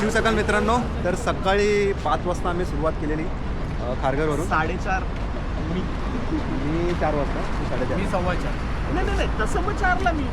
शिवसकाळ मित्रांनो, तर सकाळी 5 वाजता आम्ही सुरुवात केलेली खारघरवरून. 4:30 मी 4 वाजता, तू 4:30. मी 4:15. नाही तसं मग 4ला मी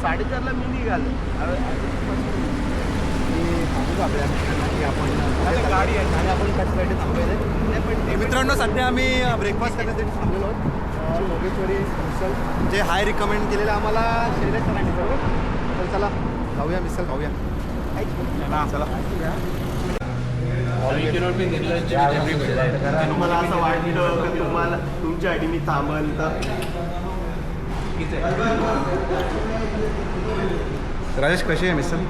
4:30ला मी निघालो. मी सांगू आपल्या की आपण गाडी आहे आणि आपण कशासाठी थांबलेले. नाही पण मित्रांनो, सध्या आम्ही ब्रेकफास्ट करण्यासाठी थांबलेलो आहोत. योगेश्वरी मिसल जे हाय रिकमेंड केलेलं आम्हाला शैलेश सरांनी, बरोबर. तर चला खाऊया, मिसल खाऊया. चला. तुम्हाला असं वाटतं की तुम्हाला तुमच्यासाठी मी थांबल तर राजेश, कशी आहे मिसल?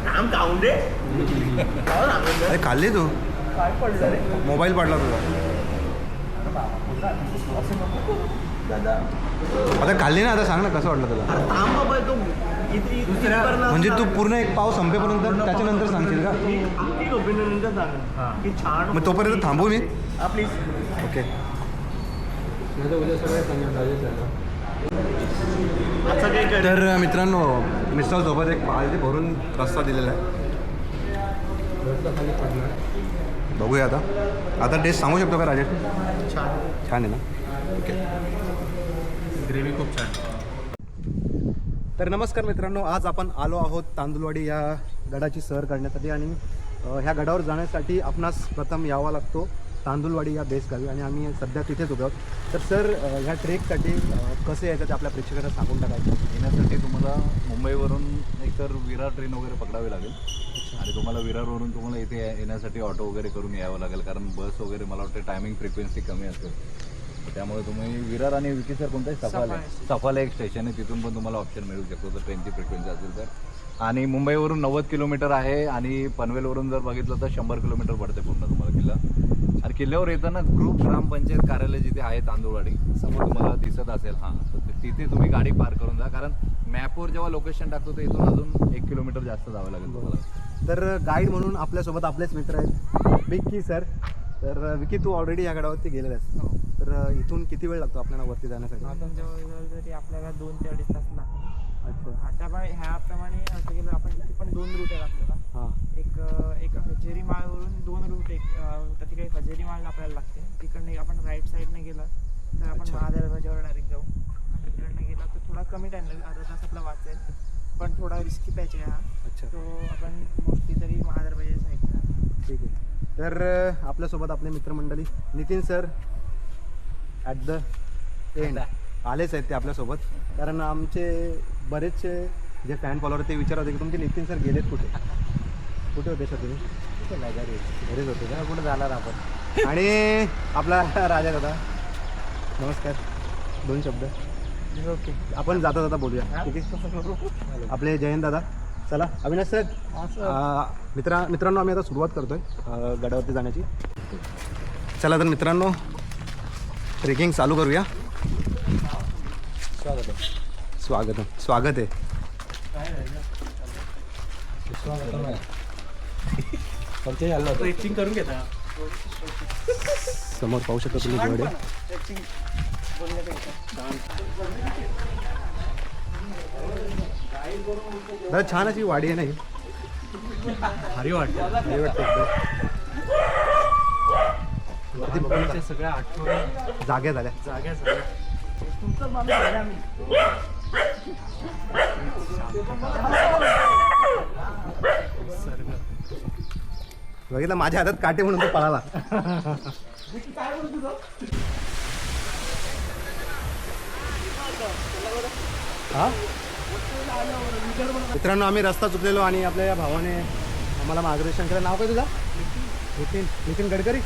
काम खाऊन दे. अरे खाल्ली तू? काय पडलं रे मोबाईल पडला तुझा. दादा? आता खाल्ली ना, आता सांग ना कसं वाटलं तुला? थांब बाबा, तो म्हणजे तू पूर्ण एक पाव संपेपर्यंत त्याच्यानंतर सांगशील का? मी ओपिनियन सांग की छान. मग तोपर्यंत थांबू मी. प्लीज. ओके. असं काही कर. तर मित्रांनो, मिसळसोबत एक पाळी भरून रस्सा दिलेला आहे. बघूया आता टेस्ट सांगू शकतो का राजेश? छान आहे ना? ओके. ग्रेव्ही खूप छान. तर नमस्कार मित्रांनो, आज आपण आलो आहोत तांदुळवाडी या गडाची सर करण्यासाठी. आणि ह्या गडावर जाण्यासाठी आपणास प्रथम यावा लागतो तांदुळवाडी या बेस गावी, आणि आम्ही सध्या तिथेच उभे आहोत. तर सर, ह्या ट्रेकसाठी कसे यायचं ते आपल्या प्रेक्षकांना सांगून टाकायचं. येण्यासाठी तुम्हाला मुंबईवरून एकतर विरार ट्रेन वगैरे पकडावी लागेल, आणि तुम्हाला विरारवरून तुम्हाला इथे येण्यासाठी ऑटो वगैरे करून यावं लागेल, कारण बस वगैरे मला वाटतं टायमिंग फ्रिक्वेन्सी कमी असेल. त्यामुळे तुम्ही विरार आणि विकी सर कोणताही सफाला एक स्टेशन आहे, तिथून पण तुम्हाला ऑप्शन मिळू शकतो जर ट्रेनची फ्रिक्वेन्सी असेल तर. आणि मुंबईवरून 90 किलोमीटर आहे, आणि पनवेलवरून जर बघितलं तर 100 किलोमीटर पडते पूर्ण तुम्हाला किल्ला. आणि किल्ल्यावर येताना ग्रुप ग्रामपंचायत कार्यालय जिथे आहे तांदुळवाडी समोर तुम्हाला दिसत असेल, हां, तर तिथे तुम्ही गाडी पार्क करून जा, कारण मॅपवर जेव्हा लोकेशन टाकतो तर इथून अजून 1 किलोमीटर जास्त जावं लागेल तुम्हाला. तर गाईड म्हणून आपल्यासोबत आपलेच मित्र आहेत, विकी सर. तर विकी, तू ऑलरेडी या गडावरती गेलेला आहेस. तर इथून किती वेळ लागतो आपल्याला वरती जाण्यासाठी? जवळजवळ तरी आपल्याला 2 ते 2.5 तास लागतात. अच्छा. आता पण ह्याप्रमाणे असं केलं आपण, इथे पण 2 रूट आहेत आपल्याला. हां. एक हजेरी माळवरून 2 रूट, तर तिकडे हजेरी माळ आपल्याला लागते. तिकडनं आपण राईट साईडने गेला तर आपण महादरवाजावर डायरेक्ट जाऊ, आणि इकडनं गेला तर थोडा कमी टाईम लागेल, अर्धा तास आपला वाचेल, पण थोडा रिस्की पॅच आहे हा. अच्छा. तो आपण मोस्टली तरी महादरवाजा साईडला. ठीक आहे. तर आपल्यासोबत आपले मित्रमंडळी Nitin sir at the end आलेच आहेत ते आपल्यासोबत. कारण आमचे बरेचसे जे फॅन फॉलोअर ते विचारत होते की तुमचे नितीन सर गेलेत कुठे होते सर तुम्ही? घरीच होते का? कुठे जाणार आपण? आणि आपला राजा दादा, नमस्कार. 2 शब्द. ओके, आपण जाता बोलूया. ठीक आहे. आपले जयंत दादा. चला अविनाश सर. मित्रांनो, आम्ही आता सुरुवात करतोय गडावरती जाण्याची. चला तर मित्रांनो, ट्रेकिंग चालू करूया. स्वागत आहे. ट्रेकिंग करून घेता समोर पाहू शकता तुम्ही गड आहे. दादा, छान अशी वाडी आहे नाही? भारी वाटतं. सगळ्या आठवणी जाग्या झाल्या. तुमचं माणूस आहे आम्ही. बघितलं, माझ्या हातात काटे म्हणून तो पळाला. हा मित्रांनो, आम्ही रस्ता चुकलेलो आणि आपल्या या भावाने आम्हाला मार्गदर्शन केलं. नाव काय तुझा? नितीन गडकरी?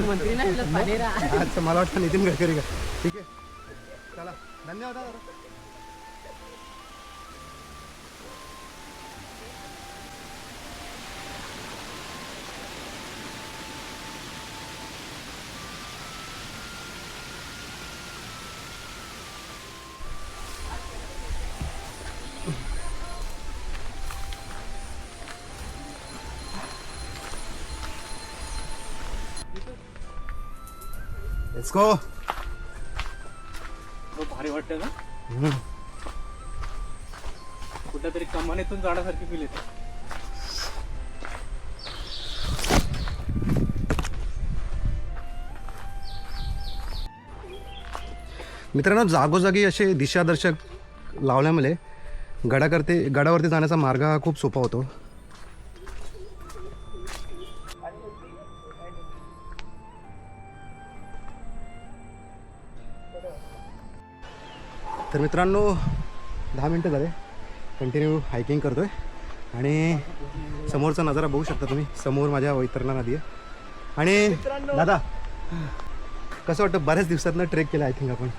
मंत्री नाही. अच्छा, मला वाटतं नितीन गडकरी का. ठीक आहे, चला, धन्यवाद दादा. Let's go. भारी वाटतं ना, कुठं तरी कमानीतून जाण्यासारखी फील येते. मित्रांनो, जागोजागी असे दिशादर्शक लावल्यामुळे गडावरती जाण्याचा मार्ग हा खूप सोपा होतो. तर मित्रांनो 10 मिनटं झाले कंटिन्यू हायकिंग करतो आहे आणि समोरचा नजारा बघू शकता तुम्ही. समोर माझ्या वैतरणा नदी आहे. आणि दादा कसं वाटतं, बऱ्याच दिवसातनं ट्रेक केला आय थिंक आपण.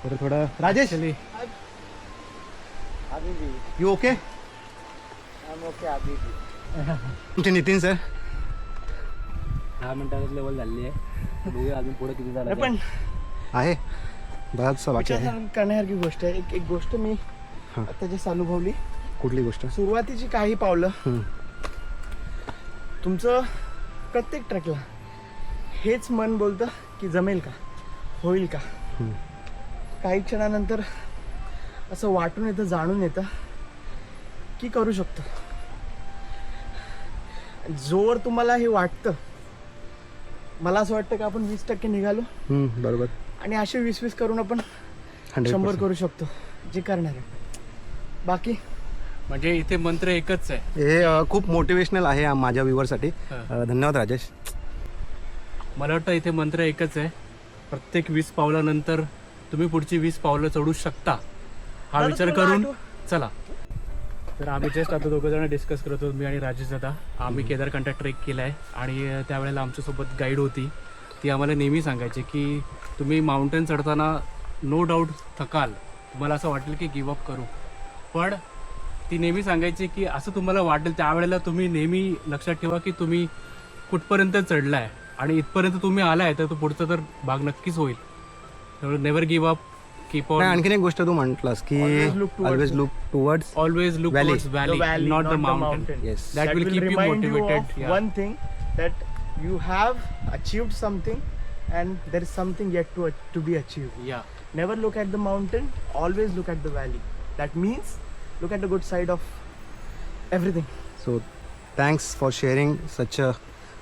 तर थोडं राजेश यू ओके? तुमचे नितीन सर 10 मिनिटात लेवल झाली आहे. बघूया अजून पुढे किती झालं पण आहे बराचसा बाकी आहे. विचार करण्यासारखी गोष्ट आहे. एक गोष्ट मी आता जे अनुभवली, कुठली गोष्ट? सुरुवातीची काही पावलं हम्म. तुमचं प्रत्येक ट्रेकला हेच मन बोलतं की जमेल का, होईल का. हम्म. काही क्षणानंतर असं वाटून येतं, जाणून येतं की करू शकतो. जोर तुम्हाला हे वाटतं, मला असं वाटतं की आपण 20% निघालो बरोबर. आणि असे 20-20 करून आपण 100% 100 करू शकतो जे करणार आहे. बाकी म्हणजे इथे मंत्र एकच आहे. हे खूप मोटिवेशनल आहे माझ्या व्ह्यूअरसाठी. धन्यवाद राजेश. मला वाटतं इथे मंत्र एकच आहे, प्रत्येक 20 पावलानंतर तुम्ही पुढची 20 पावलं चढू शकता हा विचार करून चला. तर आम्ही जस्ट आता दोघं जण डिस्कस करत होतो, मी आणि राजेश दादा. आम्ही केदारकांठा ट्रेक केला आहे आणि त्यावेळेला आमच्यासोबत गाईड होती. ती आम्हाला नेहमी सांगायची की तुम्ही माउंटेन चढताना नो डाऊट थकाल, तुम्हाला असं वाटेल की गिवअप करू, पण ती नेहमी सांगायची की असं तुम्हाला वाटेल त्यावेळेला तुम्ही नेहमी लक्षात ठेवा की तुम्ही कुठपर्यंत चढलाय आणि इथपर्यंत तुम्ही आलाय तर तो पुढचा तर भाग नक्कीच होईल. त्यामुळे never give up, keep on. आणखीन एक गोष्ट तू म्हटलास की always look towards Always look Valley. towards valley, not the mountain. Yes. That will keep you remind motivated. of Yeah. one thing, that you have achieved something and there is something yet to be achieved. Yeah. Never look at the mountain, always look at the valley. That means look at the good side of everything. So thanks for sharing such a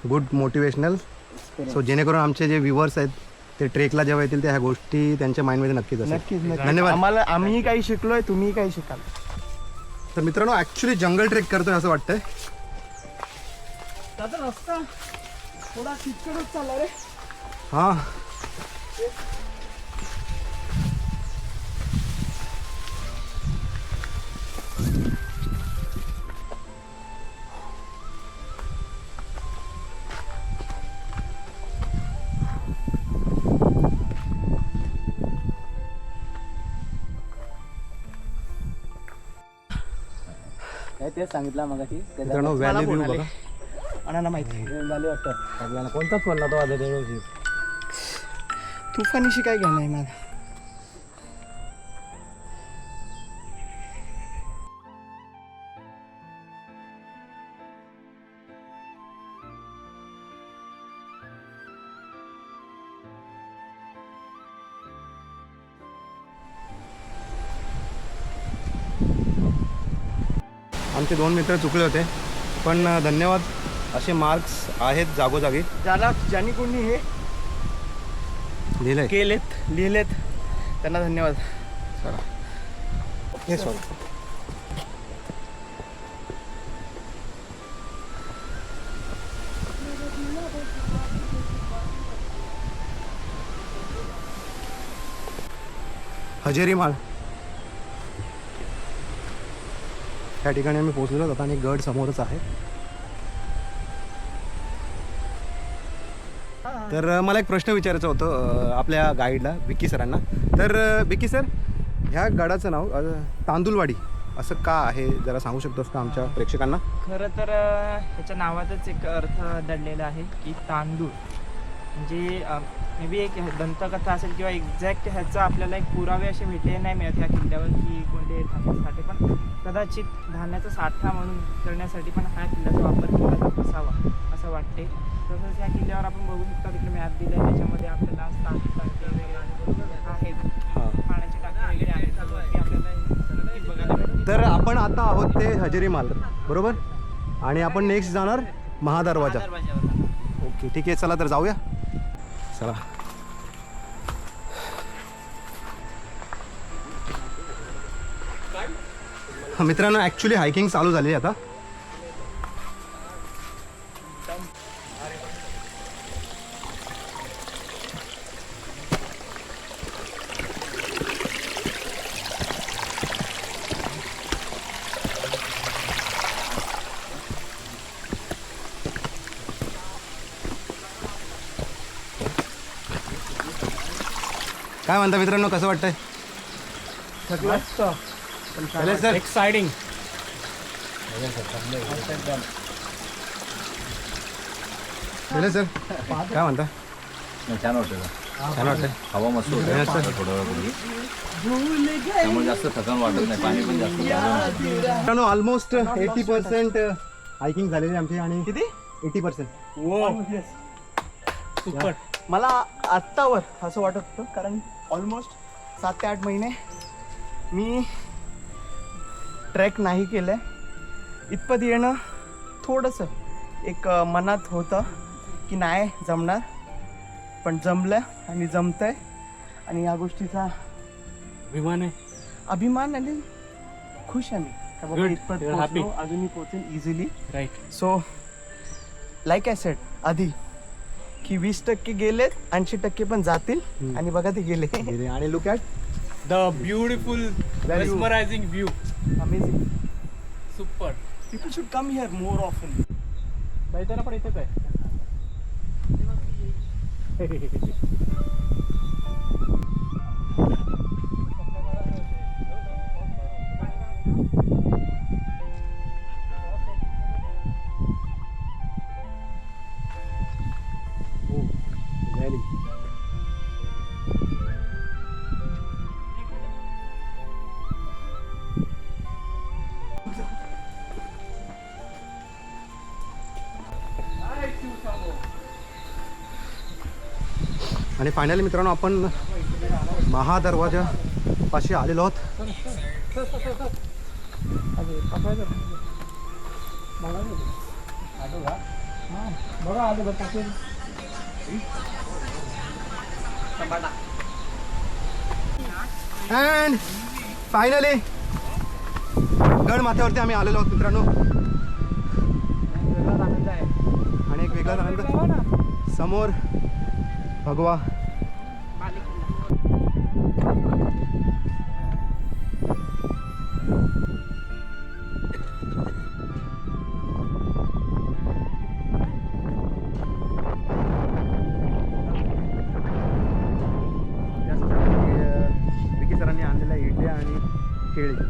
good motivational. So जेणेकरून आमचे जे viewers आहेत ते ट्रेकला जेव्हा येतील त्या ह्या गोष्टी त्यांच्या माइंडमध्ये नक्कीच असेल. नक्कीच धन्यवाद. आम्ही काही शिकलोय, तुम्ही काही शिकाल. तर मित्रांनो, ॲक्च्युली जंगल ट्रेक करतोय असं वाटतंय. त्याचा रस्ता थोडा किचकटच चालला रे. हां, तेच सांगितलं मगाशी. मित्रांनो व्हॅली व्ह्यू बघा. अण्णांना माहिती झाली वाटतं आपल्याला. कोणताच फोन नव्हता माझा त्यावेळी. तुफानीशी काय घ्या नाही माझा. आमचे 2 मित्र चुकले होते, पण धन्यवाद. असे मार्क्स आहेत जागोजागी. ज्यांनी कोणी हे लिहिलंय लिहिलेत त्यांना धन्यवाद. हे सॉरी. हजेरी माळ त्या ठिकाणी आम्ही पोहोचलेलो होतो आणि गड समोरच आहे. तर मला एक प्रश्न विचारायचा होतं आपल्या गाईडला विक्की सरांना. तर विक्की सर, ह्या गडाचं नाव तांदूळवाडी असं का आहे, जरा सांगू शकतोस का आमच्या प्रेक्षकांना? खरं तर ह्याच्या नावातच एक अर्थ दडलेला आहे की तांदूळ म्हणजे मे बी एक दंतकथा असेल किंवा एक्झॅक्ट ह्याचा आपल्याला एक पुरावे असे भेटले नाही मिळत ह्या किल्ल्यावर की कोणते धान्यासाठी, पण कदाचित धान्याचा साठा म्हणून करण्यासाठी पण ह्या किल्ल्याचा वापर केला जात असावा असं वाटते. तसंच ह्या किल्ल्यावर आपण बघू शकता तिकडे मॅप दिला आहे, त्याच्यामध्ये आपल्याला टाके वगैरे आहेत, पाण्याचे टाके वगैरे आहेत, तर वरती आपल्याला नक्कीच बघायला भेटतील. तर आपण आता आहोत ते हजेरी माल बरोबर, आणि आपण नेक्स्ट जाणार महादरवाजा. ओके ठीक आहे, चला तर जाऊया. चला मित्रांनो ॲक्च्युली हायकिंग चालू झाली आहे आता. काय म्हणता मित्रांनो, कसं वाटतंय? चालेल सर. एक्साइटिंग. चालेल सर, काय म्हणता? छान वाटतं का? छान वाटतंय. हवा मस्त होते थोड्या वेळापूर्वी, त्यामुळे जास्त थकान वाटत नाही. पाणी पण जास्त प्यायला नाही. मित्रांनो ऑलमोस्ट 80% हायकिंग झालेली आहे आमची. आणि किती 80%. सुपर. मला आत्तावर असं वाटत होतं, कारण ऑलमोस्ट 7 ते 8 महिने मी ट्रेक नाही केलं आहे. इथपर्यंत येणं थोडंसं एक मनात होतं की नाही जमणार, पण जमलं आणि जमतं आहे. आणि या गोष्टीचा विमान आहे. अभिमान आणि खुश आहे मी का बाबा Good. इथपर्यंत You're happy. पोहोचलो, अजूनही पोहोचेन easily. Right. So like I said आधी की 20% गेलेत, 80% पण जातील. आणि बघा ते गेले. आणि look at the beautiful mesmerising view. Amazing. Super. People should come here more often. दैताना पण इथेच आहे. आणि फायनली मित्रांनो आपण महादरवाजा पाशी आलेलो आहोत. अँड फायनली गड माथ्यावरती आम्ही आलेलो आहोत मित्रांनो. आणि एक वेगळाच आनंद. समोर भगवा. विकी सरांनी आणलेल्या इडल्या आणि केळी.